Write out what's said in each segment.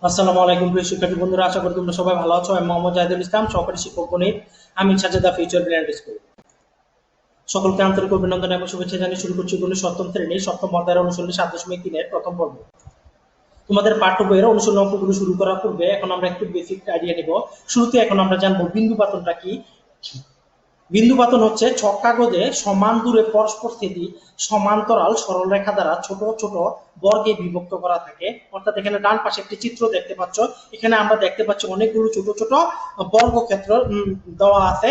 আসসালামু আলাইকুম প্রিয় শিক্ষার্থী বন্ধুরা, আশা করি তোমরা সবাই ভালো আছো। আমি মোহাম্মদ জাহিদুল ইসলাম, সহকারী শিক্ষক গণিত, আমি সাজেদা ফিউচার ব্রিলিয়ান্ট স্কুল। সকলকে আন্তরিক অভিনন্দন এবং শুভেচ্ছা জানিয়ে শুরু করছি গণিত সপ্তম শ্রেণীর সপ্তম অধ্যায়ের অনুশীলনী 7.3 এর প্রথম পর্ব। তোমাদের পাঠ্য বইয়ের অনুশীলন অঙ্কগুলো শুরু করার পূর্বে এখন আমরা একটু বেসিক আইডিয়া নেব। শুরুতে এখন আমরা জানবো বিন্দু পাতনটা কি। বিন্দু পাতন হচ্ছে ছক কাগজে সমান দূরে পরস্পরস্থিতি সমান্তরাল সরলরেখা দ্বারা ছোট ছোট বর্গে বিভক্ত করা থাকে। অর্থাৎ এখানে ডান পাশে একটি চিত্র দেখতে পাচ্ছ, এখানে আমরা দেখতে পাচ্ছি অনেকগুলো ছোট ছোট বর্গক্ষেত্র দেওয়া আছে,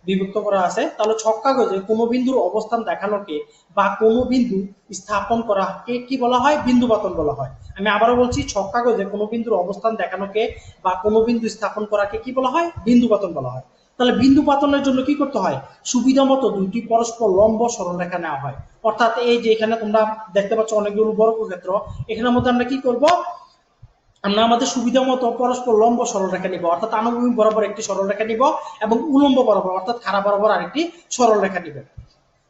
বিভক্ত করা আছে। তাহলে ছক কাগজে কোনো বিন্দুর অবস্থান দেখানোকে বা কোনো বিন্দু স্থাপন করাকে কি বলা হয়? বিন্দু পাতন বলা হয়। আমি আবারও বলছি, ছক কাগজে কোনো বিন্দুর অবস্থান দেখানোকে বা কোনো বিন্দু স্থাপন করাকে কি বলা হয়? বিন্দু পাতন বলা হয়। তাহলে বিন্দু পাতনের জন্য কি করতে হয়? সুবিধা মতো দুইটি পরস্পর লম্ব সরলরেখা নেওয়া হয়। অর্থাৎ এই যে এখানে তোমরা দেখতে পাচ্ছ অনেকগুলো বর্গক্ষেত্র, এখানের মধ্যে আমরা কি করব? আমরা আমাদের সুবিধা মতো পরস্পর লম্ব সরলরেখা নিব, অর্থাৎ আনুভূমিক বরাবর একটি সরলরেখা নিব এবং উলম্ব বরাবর অর্থাৎ খাড়া বরাবর আরেকটি সরলরেখা নিব।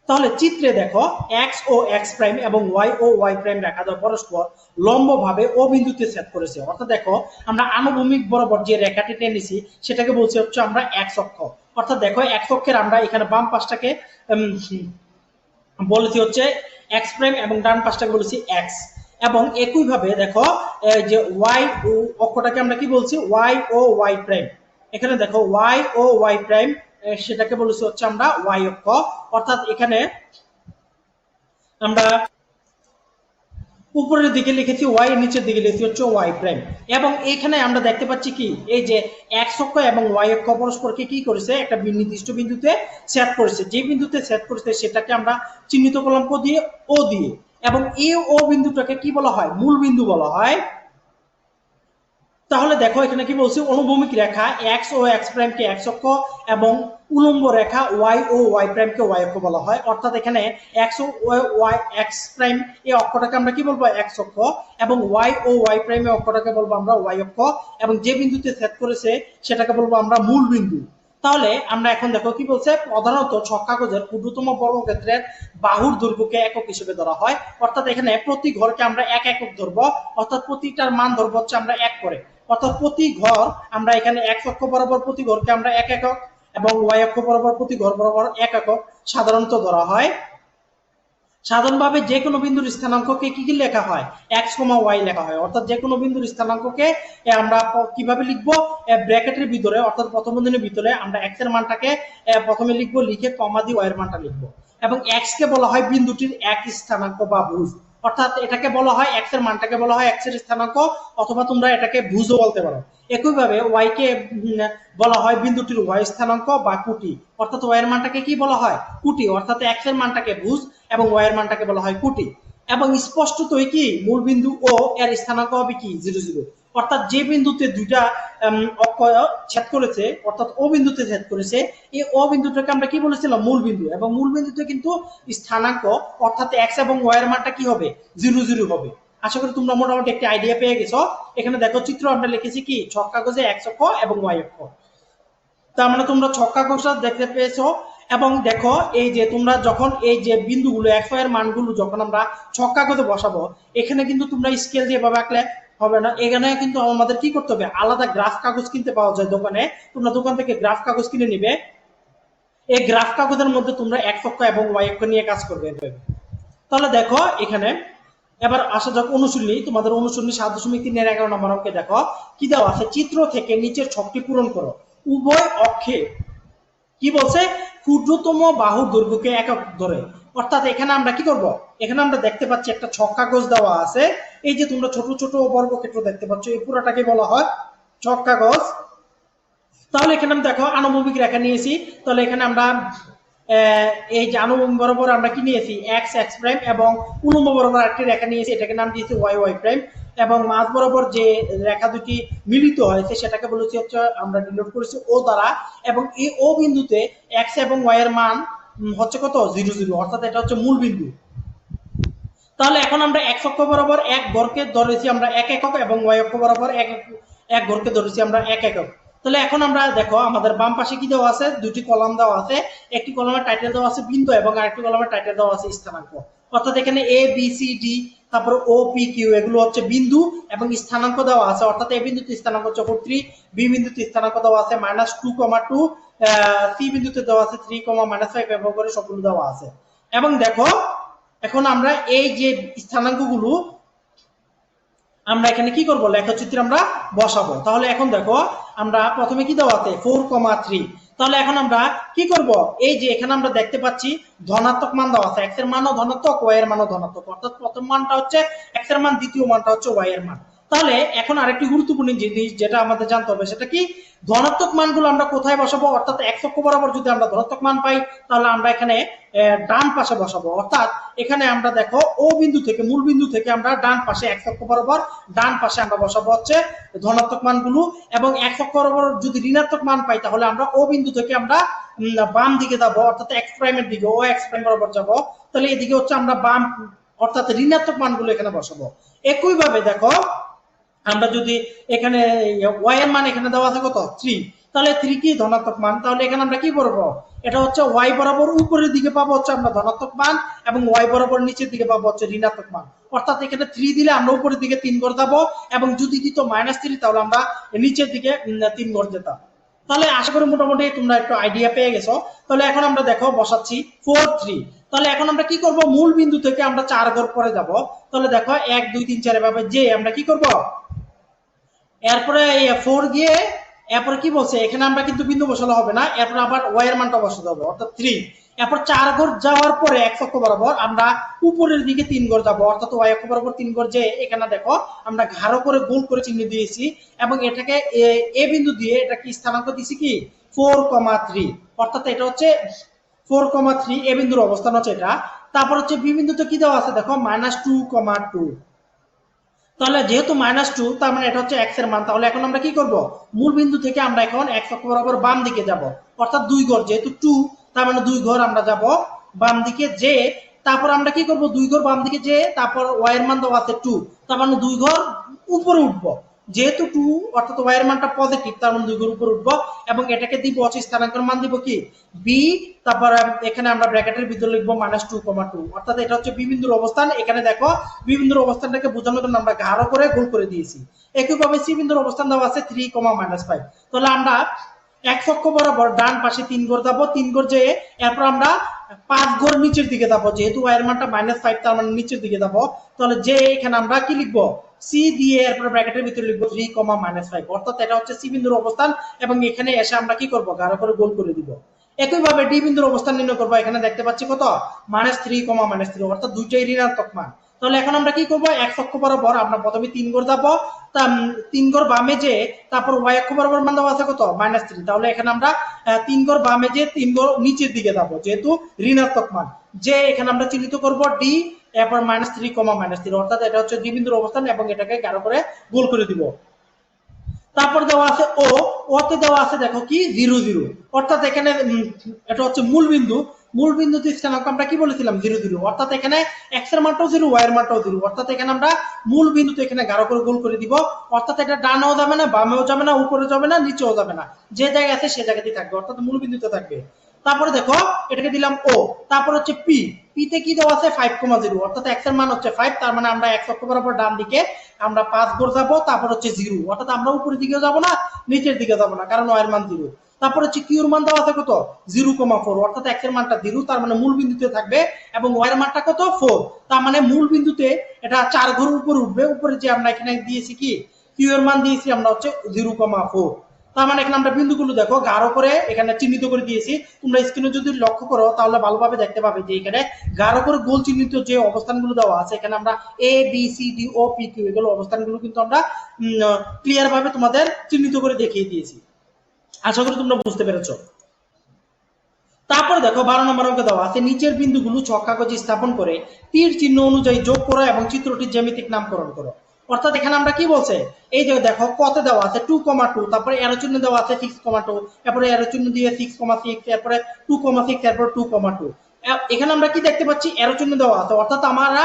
তাহলে চিত্রে দেখো এক্স ও এক্স প্রাইম এবং ওয়াই ও ওয়াই প্রাইম রেখা দ্বয় পরস্পর লম্বভাবে ও বিন্দুতে ছেদ করেছে। অর্থাৎ দেখো আমরা আনুভূমিক বরাবর যে রেখাটি টেনেছি সেটাকে বলছি হচ্ছে আমরা এক্স অক্ষ। অর্থাৎ দেখো এক্স অক্ষের আমরা এখানে বাম পাশটাকে বলেছি হচ্ছে এক্স প্রাইম এবং ডান পাশটাকে বলেছি এক্স। এবং একইভাবে দেখো যে ওয়াই ও অক্ষটাকে আমরা কি বলছি? ওয়াই ও ওয়াই প্রাইম। এখানে দেখো ওয়াই ও ওয়াই প্রাইম, সেটাকে বলেছি হচ্ছে আমরা ওয়াই অক্ষ। অর্থাৎ এখানে আমরা উপরের দিকে লিখেছি ওয়াই, নিচের দিকে লিখেছি হচ্ছে ওয়াই প্রাইম। এবং এখানে আমরা দেখতে পাচ্ছি কি, এই যে এক্স অক্ষ এবং ওয়াই অক্ষ পরস্পরকে কি করেছে? একটা নির্দিষ্ট বিন্দুতে সেট করেছে। যে বিন্দুতে সেট করেছে সেটাকে আমরা চিহ্নিত করলাম ক দিয়ে? ও দিয়ে। এবং এই ও বিন্দুটাকে কি বলা হয়? মূল বিন্দু বলা হয়। তাহলে দেখো এখানে কি বলছি? অনুভূমিক রেখা এক্স ও এক্স প্রাইমকে এক্স অক্ষ এবং উলম্ব রেখা ওয়াই ও ওয়াই প্রাইমকে ওয়াই অক্ষ বলা হয়। অর্থাৎ এখানে এক্স ও ওয়াই এক্স প্রাইম এই অক্ষটাকে আমরা কি বলবো? এক্স অক্ষ। এবং ওয়াই ও ওয়াই প্রাইম এই অক্ষটাকে বলবো আমরা ওয়াই অক্ষ। এবং যে বিন্দুতে ছেদ করেছে সেটাকে বলবো আমরা মূল বিন্দু। তাহলে আমরা এখন দেখো কি বলছে? প্রধানত ছক কাগজের ক্ষুদ্রতম বর্গক্ষেত্রের বাহুর দৈর্ঘ্যকে একক হিসেবে ধরা হয়। অর্থাৎ এখানে প্রতি ঘরকে আমরা এক একক ধরবো, অর্থাৎ প্রতিটার মান ধরবো হচ্ছে আমরা এক করে। অর্থাৎ প্রতি ঘর আমরা এখানে এক্স অক্ষ বরাবর প্রতি ঘরকে আমরা এক একক এবং ওয়াই অক্ষ বরাবর প্রতি ঘর বরাবর এক একক সাধারণত ধরা হয়। সাধারণভাবে যে কোনো বিন্দুর স্থানাঙ্ককে কি কি লেখা হয়? এক্স কমা ওয়াই লেখা হয়। অর্থাৎ যে কোনো বিন্দুর স্থানাঙ্ককে আমরা কিভাবে লিখবো? ব্র্যাকেটের ভিতরে অর্থাৎ প্রথম বন্ধনীর ভিতরে আমরা এক্স এর মানটাকে প্রথমে লিখবো, লিখে কমা দিয়ে ওয়াই এর মানটা লিখবো। এবং এক্স কে বলা হয় বিন্দুটির এক স্থানাঙ্ক বা ভুজ। অর্থাৎ এটাকে বলা হয় এক্স এর মানটাকে বলা হয় এক্স এর স্থানাঙ্ক, অথবা তোমরা এটাকে ভুজও বলতে পারো। একইভাবে ওয়াই কে বলা হয় বিন্দুটির ওয়াই স্থানাঙ্ক বা কুটি। অর্থাৎ ওয়াই এর মানটাকে কি বলা হয়? কুটি। অর্থাৎ এক্স এর মানটাকে ভুজ এবং ওয়াই এর মানটাকে বলা হয় কুটি। এবং স্পষ্টতই কি মূল বিন্দু ও এর স্থানাঙ্ক হবে কি? 0 0। অর্থাৎ যে বিন্দুতে দুইটা অক্ষ ছেদ করেছে অর্থাৎ ও বিন্দুতে ছেদ করেছে, এই ও বিন্দুটাকে আমরা কি বলেছিলাম? মূল বিন্দু। এবং মূল বিন্দুতে কিন্তু স্থানাঙ্ক অর্থাৎ এক্স এবং ওয়াই এর মানটা কি হবে? 0 0 হবে। আশা করি তোমরা মোটামুটি একটা আইডিয়া পেয়ে গেছো। এখানে দেখো চিত্র আমরা লিখেছি কি? ছক কাগজে এক্স অক্ষ এবং ওয়াই অক্ষ। তার মানে তোমরা ছক কাগজটা দেখতে পেয়েছো। এবং দেখো এই যে তোমরা যখন এই যে বিন্দুগুলো এক্স ওয়াই এর মানগুলো যখন আমরা ছক কাগজে বসাবো, এখানে কিন্তু তোমরা স্কেল দিয়ে ভাবে আঁকলে হবে না। এখানে কিন্তু আমাদের কি করতে হবে? আলাদা গ্রাফ কাগজ কিনতে পাওয়া যায় দোকানে। তোমরা দোকান থেকে গ্রাফ কাগজ কিনে নিবে। এই গ্রাফ কাগজের মধ্যে তোমরা এক্স অক্ষ এবং ওয়াই অক্ষ নিয়ে কাজ করবে। তাহলে দেখো এখানে এবার আসা যাক অনুশীলনী। তোমাদের অনুশীলনী 7.3 এর 11 নম্বর অঙ্কে দেখো কি দেওয়া আছে? চিত্র থেকে নিচের ছকটি পূরণ করো। উভয় অক্ষে কি বলছে? ক্ষুদ্রতম বাহুর দৈর্ঘ্যকে একক ধরে। অর্থাৎ এখানে আমরা কি করব? এখানে আমরা দেখতে পাচ্ছি একটা ছক কাগজ দেওয়া আছে। এই যে তোমরা ছোট ছোট বর্গক্ষেত্র দেখতে পাচ্ছ, এই পুরোটাকে বলা হয় ছক কাগজ। তাহলে এখানে দেখো আনুভূমিক রেখা নিয়েছি। তাহলে এখানে আমরা এই যে আনুভূমিক বরাবর আমরা কি নিয়েছি? এক্স এক্স প্রাইম এবং উলম্ব বরাবর একটি রেখা নিয়েছি, এটাকে নাম দিয়েছি ওয়াই ওয়াই প্রাইম। এবং মাঝ বরাবর যে রেখা দুটি মিলিত হয়েছে সেটাকে বলেছি হচ্ছে আমরা ডিনোট করেছি ও দ্বারা। এবং এই ও বিন্দুতে এক্স এবং ওয়াই এর মান হচ্ছে কত? 0 0। অর্থাৎ এটা হচ্ছে মূল বিন্দু। তাহলে এখন আমরা এক্স অক্ষ বরাবর এক ঘরকে ধরেছি আমরা এক একক এবং ওয়াই অক্ষ বরাবর এক ঘরকে ধরেছি আমরা এক একক। তাহলে এখন আমরা দেখো আমাদের বাম পাশে কি দেওয়া আছে? দুটি কলাম দেওয়া আছে। একটি কলামের টাইটেল দেওয়া আছে বিন্দু এবং আরেকটি কলামের টাইটেল দেওয়া আছে স্থানাঙ্ক। অর্থাৎ এখানে এ বি সি ডি তারপর ও পি কিউ এগুলো হচ্ছে বিন্দু এবং স্থানাঙ্ক দেওয়া আছে, অর্থাৎ এ বিন্দুতে স্থানাঙ্ক হচ্ছে 3, বি বিন্দুতে স্থানাঙ্ক দেওয়া আছে -2,2, সি বিন্দুতে দেওয়া আছে 3, -5 ব্যবহার করে সবগুলো দেওয়া আছে। এবং দেখো এখন আমরা এই যে স্থানাঙ্কগুলো আমরা এখানে কি করব, লেখচিত্রে আমরা বসাবো। তাহলে এখন দেখো আমরা প্রথমে কি দেওয়া আছে 4,3। তাহলে এখন আমরা কি করব, এই যে এখানে আমরা দেখতে পাচ্ছি ধনাত্মক মান দেওয়া আছে, x এর মানও ধনাত্মক y এর মানও ধনাত্মক, অর্থাৎ প্রথম মানটা হচ্ছে x এর মান, দ্বিতীয় মানটা হচ্ছে y এর মান। তাহলে এখন আরেকটি গুরুত্বপূর্ণ জিনিস যেটা আমাদের জানতে হবে সেটা কি, ধনাত্মক মানগুলো আমরা কোথায় বসাবো, অর্থাৎ x অক্ষ বরাবর যদি আমরা ধনাত্মক মান পাই তাহলে আমরা এখানে ডান পাশে বসাবো। অর্থাৎ এখানে আমরা দেখো ও বিন্দু থেকে, মূল বিন্দু থেকে আমরা ডান পাশে x অক্ষ বরাবর ডান পাশে আমরা বসাবো হচ্ছে ধনাত্মক মানগুলো, এবং x অক্ষ বরাবর যদি ঋণাত্মক মান পাই তাহলে আমরা ও বিন্দু থেকে আমরা বাম দিকে যাব, অর্থাৎ x প্রাইমের দিকে, ও x প্রাইম বরাবর যাব। তাহলে এদিকে হচ্ছে আমরা বাম অর্থাৎ ঋণাত্মক মানগুলো এখানে বসাবো। একই ভাবে দেখো আমরা যদি এখানে y এর মান এখানে দেওয়া আছে কত 3, তাহলে 3 কি ধনাত্মক মান, তাহলে এখানে আমরা কি করব, এটা হচ্ছে y বরাবর উপরের দিকে পাবো হচ্ছে আমরা ধনাত্মক মান, এবং y বরাবর নিচের দিকে পাবো হচ্ছে ঋণাত্মক মান। অর্থাৎ এখানে 3 দিলে আমরা উপরের দিকে 3 ঘর যাবো, এবং যদি দিত -3 তাহলে আমরা নিচের দিকে 3 ঘর যেতাম। তাহলে আশা করি মোটামুটি তোমরা একটু আইডিয়া পেয়ে গেছো। তাহলে এখন আমরা দেখো বসাচ্ছি 4, 3। তাহলে এখন আমরা কি করব, মূল বিন্দু থেকে আমরা 4 ঘর পরে যাব। তাহলে দেখো 1, 2, 3, 4 এভাবে যে আমরা কি করব, এরপরে 4 গিয়ে এরপরে কি বলছে, এখানে আমরা কিন্তু বিন্দু বসালে হবে না, এরপর আবার y এর মানটা বসাতে হবে অর্থাৎ 3। এরপর 4 ঘর যাওয়ার পরে x অক্ষ বরাবর আমরা উপরের দিকে 3 ঘর যাব, অর্থাৎ y অক্ষ বরাবর 3 ঘর, যে এখানে দেখো আমরা ঘাড়ো করে গোল করে চিহ্ন দিয়েছি, এবং এটাকে এ বিন্দু দিয়ে এটা কি স্থানাঙ্ক দিয়েছি কি 4,3, অর্থাৎ এটা হচ্ছে 4,3 এ বিন্দুর অবস্থান হচ্ছে এটা। তারপর হচ্ছে বি বিন্দুতে কি দেওয়া আছে দেখো -2,2। তাহলে যেহেতু -2 তার মানে এটা হচ্ছে x এর মান। তাহলে এখন আমরা কি করব, মূল বিন্দু থেকে আমরা এখন x অক্ষ বরাবর বাম দিকে যাব, অর্থাৎ 2 ঘর, যেহেতু 2 তার মানে 2 ঘর আমরা যাব বাম দিকে, যে তারপর আমরা কি করব 2 ঘর বাম দিকে, যে তারপর y এর মান দেওয়া আছে 2, তার মানে 2 ঘর উপরে উঠব, যেহেতু 2 অর্থাৎ y এর মানটা পজিটিভ তার মানে 2 ঘর উপরে উঠব, এবং এটাকে দিব হচ্ছে স্থানাঙ্কের মান দিব কি b, তারপর এখানে আমরা ব্র্যাকেটের ভিতরে লিখবো -2,2, অর্থাৎ এটা হচ্ছে বি বিন্দুর অবস্থান। এখানে দেখো বি বিন্দুর অবস্থানটাকে বোঝানোর জন্য আমরা গাঢ় করে গোল করে দিয়েছি। একইভাবে সি বিন্দুর অবস্থান দেওয়া আছে 3, -5। তাহলে আমরা x অক্ষ বরাবর ডান পাশে 3 ঘর যাব, 3 ঘর যেয়ে এরপর আমরা 5 ঘর নিচের দিকে যাব, যেহেতু y এর মানটা -5 তার মানে নিচের দিকে যাব। তাহলে যে এখানে আমরা কি লিখবো, সি দিয়ে এরপর ব্র্যাকেটের ভিতরে লিখবো 3, -5, অর্থাৎ এটা হচ্ছে সি বিন্দুর অবস্থান, এবং এখানে এসে আমরা কি করব, গাঢ় করে গোল করে দিব। একইভাবে ডি বিন্দুর অবস্থান নির্ণয় করবো, এখানে দেখতে পাচ্ছি কত -3, অর্থাৎ দুইটাই ঋণাত্মক মান। তাহলে এখন আমরা কি করব, x অক্ষ বরাবর আমরা প্রথমে 3 ঘর যাব, 3 ঘর বামে যে তারপর y অক্ষ বরাবর মান দেওয়া আছে কত -3। তাহলে এখানে আমরা 3 ঘর বামে যে 3 ঘর নিচের দিকে যাব, যেহেতু ঋণাত্মক মান, যে এখানে আমরা চিহ্নিত করব ডি, এরপর -3, অর্থাৎ এটা হচ্ছে ডি বিন্দুর অবস্থান, এবং এটাকে গাঢ় করে গোল করে দিব। তারপর দেওয়া আছে ও, ওতে দেওয়া আছে দেখো কি 0, 0, অর্থাৎ এখানে এটা হচ্ছে মূল বিন্দু, মূল বিন্দুতে স্থানাঙ্ক আমরা কি বলেছিলাম 0, 0, অর্থাৎ এখানে x এর মানটাও 0, y এর মানটাও 0, অর্থাৎ এখানে আমরা মূল বিন্দুতে এখানে গাঢ় করে গোল করে দিব, অর্থাৎ এটা ডানেও যাবে না, বামেও যাবে না, উপরে যাবে না, নিচেও যাবে না, যে জায়গায় আছে সে জায়গাতেই থাকবে, অর্থাৎ মূল বিন্দুতে থাকবে। তারপরে দেখো এটাকে দিলাম ও, তারপর হচ্ছে পি, পিতে কি দেওয়া আছে 5,0, অর্থাৎ x এর মান হচ্ছে 5, তার মানে আমরা x অক্ষ বরাবর ডান দিকে আমরা 5 ঘর যাব, তারপর হচ্ছে 0, অর্থাৎ আমরা উপরের দিকে যাব না, নিচের দিকে যাব না, কারণ y এর মান 0। তারপর হচ্ছে কিউর মান দেওয়া আছে কত 0,4, অর্থাৎ x এর মানটা 0, তার মানে মূল বিন্দুতে থাকবে, এবং y এর মানটা কত 4, তার মানে মূল বিন্দুতে এটা 4 ঘর উপরে উঠবে, উপরে যে আমরা এখানে দিয়েছি কি কিউ এর মান দিয়েছি আমরা হচ্ছে 0,4। তার মানে এখানে আমরা বিন্দুগুলো দেখো গাঢ় করে এখানে চিহ্নিত করে দিয়েছি। তোমরা স্ক্রিনে যদি লক্ষ্য করো তাহলে ভালোভাবে দেখতে পাবে যে এখানে গাঢ় করে গোল চিহ্নিত যে অবস্থানগুলো দেওয়া আছে, এখানে আমরা এ বি সি ডি ও পি কিউ এগুলো অবস্থানগুলো কিন্তু আমরা ক্লিয়ার ভাবে তোমাদের চিহ্নিত করে দেখিয়ে দিয়েছি। আশা করি তোমরা বুঝতে পেরেছো। তারপর দেখো 12 নম্বর অঙ্কে দেওয়া আছে নিচের বিন্দুগুলো ছক কাগজে স্থাপন করে তীর চিহ্ন অনুযায়ী যোগ করো এবং চিত্রটির জ্যামিতিক নামকরণ করো। অর্থাৎ এখানে আমরা কি বলছে, এই যে দেখো কত দেওয়া আছে 2,2, তারপরে এরো চিহ্ন দেওয়া আছে 6,2, তারপরে এরো চিহ্ন দিয়ে 6,6, তারপরে 2,6, তারপর 2,2। এখানে আমরা কি দেখতে পাচ্ছি, এরো চিহ্ন দেওয়া আছে, অর্থাৎ আমরা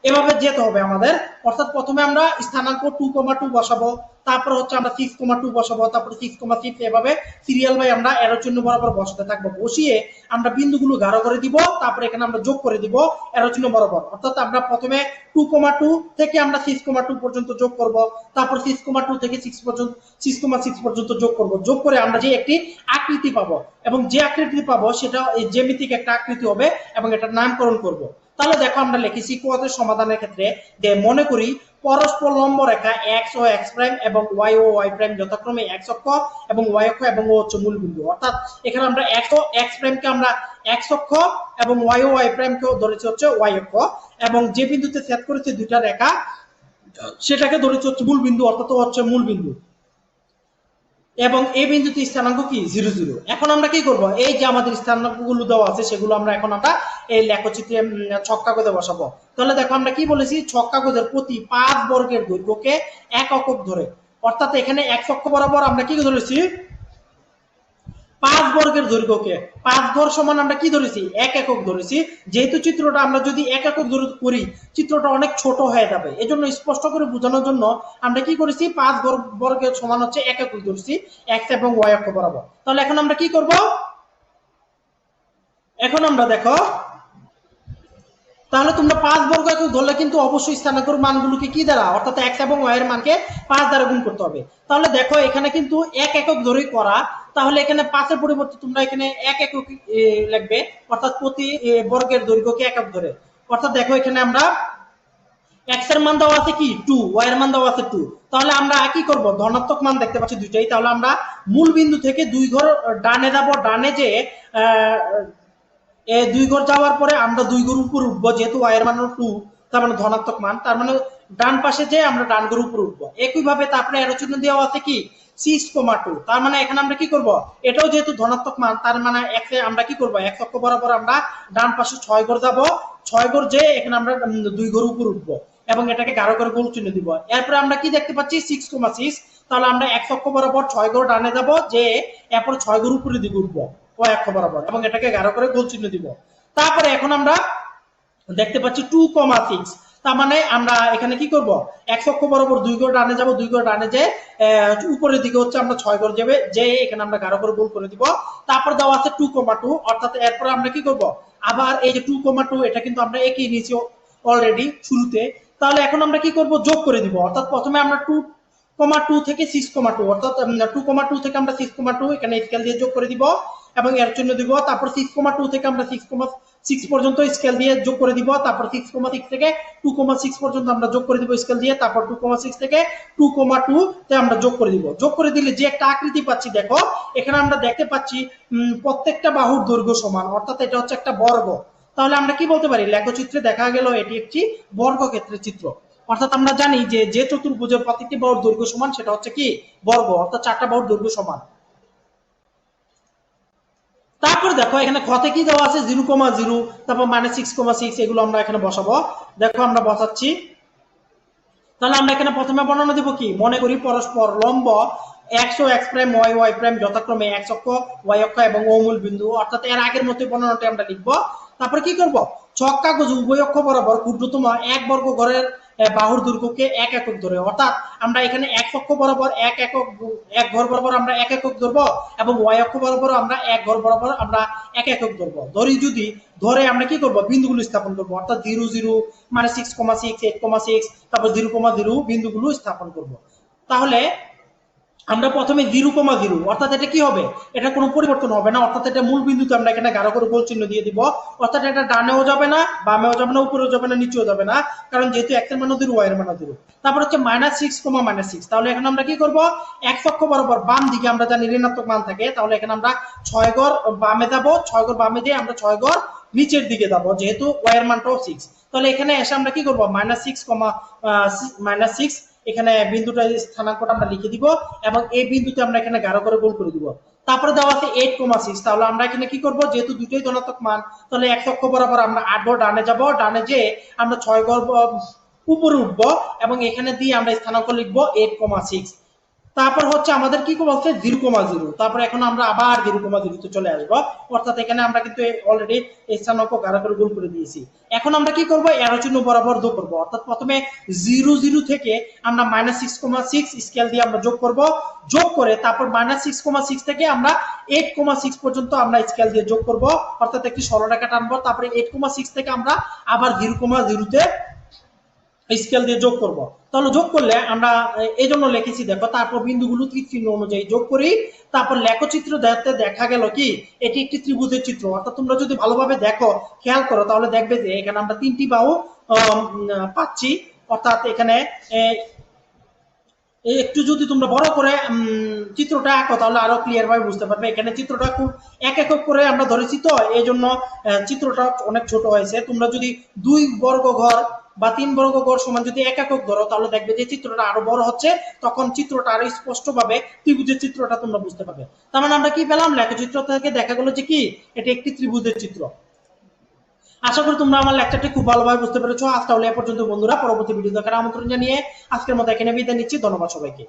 এভাবে যেতে হবে আমাদের। অর্থাৎ প্রথমে আমরা স্থানাঙ্ক 2,2 বসাবো, তারপর হচ্ছে আমরা 6,2 বসাবো, তারপর 6,6, এভাবে সিরিয়াল বাই আমরা এরোর চিহ্ন বরাবর বসাতে থাকবো। বসিয়ে আমরা বিন্দুগুলো গাঢ় করে দিব, তারপর এখানে আমরা যোগ করে দিব এরোর চিহ্ন বরাবর। অর্থাৎ আমরা প্রথমে 2,2 থেকে আমরা 6,2 পর্যন্ত যোগ করব, তারপর 6,2 থেকে 6,6 পর্যন্ত যোগ করব। যোগ করে আমরা যে একটি আকৃতি পাবো, এবং যে আকৃতি পাবো সেটা জ্যামিতিক একটা আকৃতি হবে, এবং এটার নামকরণ করব। তাহলে দেখো আমরা লিখেছি কোয়াড্রের সমাধানের ক্ষেত্রে যে মনে করি পরস্পর লম্ব রেখা এক্স ও এক্স প্রাইম এবং ওয়াই ও ওয়াই প্রাইম যথাক্রমে এক্স অক্ষ এবং ওয়াই অক্ষ এবং ও হচ্ছে মূল বিন্দু। অর্থাৎ এখানে আমরা এক্স ও এক্স প্রাইমকে আমরা এক্স অক্ষ এবং ওয়াই ও ওয়াই প্রাইমকেও ধরেছি হচ্ছে ওয়াই অক্ষ, এবং যে বিন্দুতে ছেদ করেছে দুইটা রেখা সেটাকে ধরেছি হচ্ছে মূল বিন্দু, অর্থাৎ হচ্ছে মূল বিন্দু, এবং এই বিন্দুতে স্থানাঙ্ক কি 0, 0। এখন আমরা কি করব, এই যে আমাদের স্থানাঙ্কগুলো দেওয়া আছে সেগুলো আমরা এখন আমরা এই লেখচিত্রে ছক কাগজে বসাবো। তাহলে দেখো আমরা কি বলেছি, ছক কাগজের প্রতি 5 বর্গের দৈর্ঘ্যকে 1 একক ধরে, অর্থাৎ এখানে এক অক্ষ বরাবর আমরা কি ধরেছি 5 বর্গের দৈর্ঘ্যকে 5 ঘর সমান আমরা কি ধরেছি 1 একক ধরেছি। যেহেতু চিত্রটা আমরা যদি 1 একক ধরে করি চিত্রটা অনেক ছোট হয়ে যাবে, এজন্য স্পষ্ট করে বোঝানোর জন্য আমরা কি করেছি 5 বর্গের সমান হচ্ছে 1 একক ধরেছি এক্স এবং ওয়াই অক্ষ বরাবর। তাহলে এখন আমরা কি করব, এখন আমরা দেখো তাহলে তোমরা 5 বর্গ একক ধরলে কিন্তু অবশ্যই স্থানাঙ্কের মানগুলোকে কি দ্বারা, অর্থাৎ এক্স এবং ওয়াই এর মানকে 5 দ্বারা গুণ করতে হবে। তাহলে দেখো এখানে কিন্তু 1 একক ধরেই করা, তাহলে এখানে 5 এর পরিবর্তে তোমরা এখানে 1 একক লিখবে, অর্থাৎ প্রতি বর্গের দৈর্ঘ্যকে একক ধরে। অর্থাৎ দেখো এখানে আমরা এক্স এর মান দেওয়া আছে কি 2, ওয়াই এর মান দেওয়া আছে 2। তাহলে আমরা কি করব, ধনাত্মক মান দেখতে পাচ্ছি দুইটাই, তাহলে আমরা মূল বিন্দু থেকে 2 ঘর ডানে যাব, ডানে যে 2 ঘর যাওয়ার পরে আমরা 2 ঘর উপর উঠবো, যেহেতু ওয়াই এর মান 2 তার মানে ধনাত্মক মান, তার মানে ডান পাশে যে আমরা ডান ঘর উপর উঠবো। একইভাবে তারপরে এরো চিহ্ন দেওয়া আছে কি 6,2, তার মানে এখানে আমরা কি করব, এটাও যেহেতু ধনাত্মক মান তার মানে এক্স এ আমরা কি করব, এক্স অক্ষ বরাবর আমরা ডান পাশে 6 ঘর যাব, 6 ঘর যে এখানে আমরা 2 ঘর উপর উঠবো এবং এটাকে গাঢ় করে গোল চিহ্ন দিব। এরপরে আমরা কি দেখতে পাচ্ছি 6,6, তাহলে আমরা এক্স অক্ষ বরাবর 6 ঘর ডানে যাব, যে এরপর 6 ঘর উপরের দিকে উঠবো ওয়াই অক্ষ বরাবর, এবং এটাকে গাঢ় করে গোল চিহ্ন দিব। তারপরে এখন আমরা দেখতে পাচ্ছি 2,6, তার মানে আমরা এখানে কি করব, এক্স অক্ষ বরাবর 2 ঘর ডানে যাব, 2 ঘর ডানে যে উপরের দিকে হচ্ছে আমরা 6 ঘর যাবে, যে এখানে আমরা গাঢ় করে গোল করে দিব। তারপর দেওয়া আছে 2,2, অর্থাৎ এরপর আমরা কি করব, আবার এই যে 2,2 এটা কিন্তু আমরা একই নিয়েছি অলরেডি শুরুতে, তাহলে এখন আমরা কি করব, যোগ করে দিব। অর্থাৎ প্রথমে আমরা 2,2 থেকে 6,2, অর্থাৎ 2,2 থেকে আমরা 6,2 এখানে স্কেল দিয়ে যোগ করে দিব এবং এর জন্য দিব। তারপর 6,2 থেকে আমরা 6,6 পর্যন্ত স্কেল দিয়ে যোগ করে দিব, তারপর 6,6 থেকে 2,6 পর্যন্ত আমরা যোগ করে দিব স্কেল দিয়ে, তারপর 2,6 থেকে 2,2 তে আমরা যোগ করে দিব। যোগ করে দিলে যে একটা আকৃতি পাচ্ছি, দেখো এখানে আমরা দেখতে পাচ্ছি প্রত্যেকটা বাহুর দৈর্ঘ্য সমান, অর্থাৎ এটা হচ্ছে একটা বর্গ। তাহলে আমরা কি বলতে পারি, লেখচিত্রে দেখা গেল এটি একটি বর্গক্ষেত্রের চিত্র। অর্থাৎ আমরা জানি যে যে চতুর্ভুজের প্রত্যেকটি বাহুর দৈর্ঘ্য সমান সেটা হচ্ছে কি বর্গ, অর্থাৎ 4টা বাহুর দৈর্ঘ্য সমান। তারপর দেখো এখানে খতে কি দেওয়া আছে 0,0, তারপর -6,6, এগুলো আমরা এখানে বসাবো। দেখো আমরা বসাচ্ছি। তাহলে আমরা এখানে প্রথমে বর্ণনা দেব কি, মনে করি পরস্পর লম্ব এক্স ও X prime Y Y prime যথাক্রমে এক্স অক্ষ ওয়াই অক্ষ এবং ও মূল বিন্দু, অর্থাৎ এর আগের মতো বর্ণনাটি আমরা লিখবো। তারপর কি করব, ছক কাগজ উভয় অক্ষ বরাবর ক্ষুদ্রতম 1 বর্গ ঘরের বাহুর দৈর্ঘ্যকে 1 একক ধরে, অর্থাৎ আমরা এখানে এক অক্ষ বরাবর 1 একক, 1 ঘর বরাবর আমরা 1 একক ধরবো, এবং ওয়াই অক্ষ বরাবর আমরা 1 ঘর বরাবর আমরা 1 একক ধরবো। যদি ধরে আমরা কি করব, বিন্দুগুলো স্থাপন করব, অর্থাৎ 0, 0, -6,6, 8,6, তারপর 0,0 বিন্দুগুলো স্থাপন করব। তাহলে আমরা প্রথমে 0,0, অর্থাৎ এটা কি হবে, এটা কোনো পরিবর্তন হবে না, অর্থাৎ এটা মূল বিন্দুতে আমরা এখানে গাঢ় করে গোল চিহ্ন দিয়ে দিব। অর্থাৎ এটা ডানেও যাবে না, বামেও যাবে না, উপরেও যাবে না, নিচেও যাবে না, কারণ যেহেতু x এর মান 0 y এর মান 0। তারপর হচ্ছে -6,6, তাহলে এখন আমরা কি করব, x অক্ষ বরাবর বাম দিকে আমরা জানি ঋণাত্মক মান থাকে, তাহলে এখানে আমরা 6 ঘর বামে যাব, 6 ঘর বামে দিয়ে আমরা 6 ঘর নিচের দিকে যাব, যেহেতু y এর মানটাও 6। তাহলে এখানে এসে আমরা কি করব, -6, এখানে বিন্দুটা স্থানাঙ্কটা আমরা লিখে দিব এবং এই বিন্দুতে আমরা এখানে গাঢ় করে গোল করে দিব। তারপরে দেওয়া আছে 8,6, তাহলে আমরা এখানে কি করব, যেহেতু দুটোই ধনাত্মক মান, তাহলে এক অক্ষ বরাবর আমরা 8 ঘর ডানে যাব, ডানে যে আমরা 6 ঘর উপরে উঠবো এবং এখানে দিয়ে আমরা স্থানাঙ্ক লিখবো 8,6। তারপর হচ্ছে আমাদের কি বলছে 0,0, তারপর এখন আমরা আবার 0,0 তে চলে আসবো, অর্থাৎ এখানে আমরা কিন্তু অলরেডি এই স্থানাঙ্ক কারা করে গুণ করে দিয়েছি। এখন আমরা কি করব, এরো চিহ্ন বরাবর যোগ করব, অর্থাৎ প্রথমে 0 থেকে আমরা -6,6 স্কেল দিয়ে আমরা যোগ করব, যোগ করে তারপর -6,6 থেকে আমরা 8,6 পর্যন্ত আমরা স্কেল দিয়ে যোগ করব, অর্থাৎ একটি সরলরেখা টানবো, তারপরে 8,6 থেকে আমরা আবার 0,0 তে স্কেল দিয়ে যোগ করব। তাহলে যোগ করলে আমরা এই জন্য লিখেছি দেখো, তারপর বিন্দুগুলো তীর চিহ্ন অনুযায়ী যোগ করি, তারপর লেখচিত্র দেখতে দেখা গেল কি এটি একটি ত্রিভুজের চিত্র। অর্থাৎ তোমরা যদি ভালোভাবে দেখো, খেয়াল করো, তাহলে দেখবে যে এখানে আমরা 3টি বাহু পাচ্ছি, অর্থাৎ এখানে একটু যদি তোমরা বড় করে চিত্রটা আঁকো তাহলে আরো ক্লিয়ার ভাবে বুঝতে পারবে। এখানে চিত্রটা খুব এক একক করে আমরা ধরেছি, তো এই জন্য চিত্রটা অনেক ছোট হয়েছে। তোমরা যদি 2 বর্গ ঘর বা 3 বর্গ ঘর সমান যদি এক একক ধরো, তাহলে দেখবে যে চিত্রটা আরো বড় হচ্ছে, তখন চিত্রটা আরো স্পষ্টভাবে ত্রিভুজের চিত্রটা তোমরা বুঝতে পারবে। তার মানে আমরা কি পেলাম, লেখচিত্র থেকে দেখা গেল যে কি এটি একটি ত্রিভুজের চিত্র। আশা করি তোমরা আমার লেকচারটি খুব ভালোভাবে বুঝতে পেরেছো। আজ তাহলে এ পর্যন্ত বন্ধুরা, পরবর্তী ভিডিও দেখার আমন্ত্রণ জানিয়ে আজকের মতো এখানে বিদায় নিচ্ছি। ধন্যবাদ সবাইকে।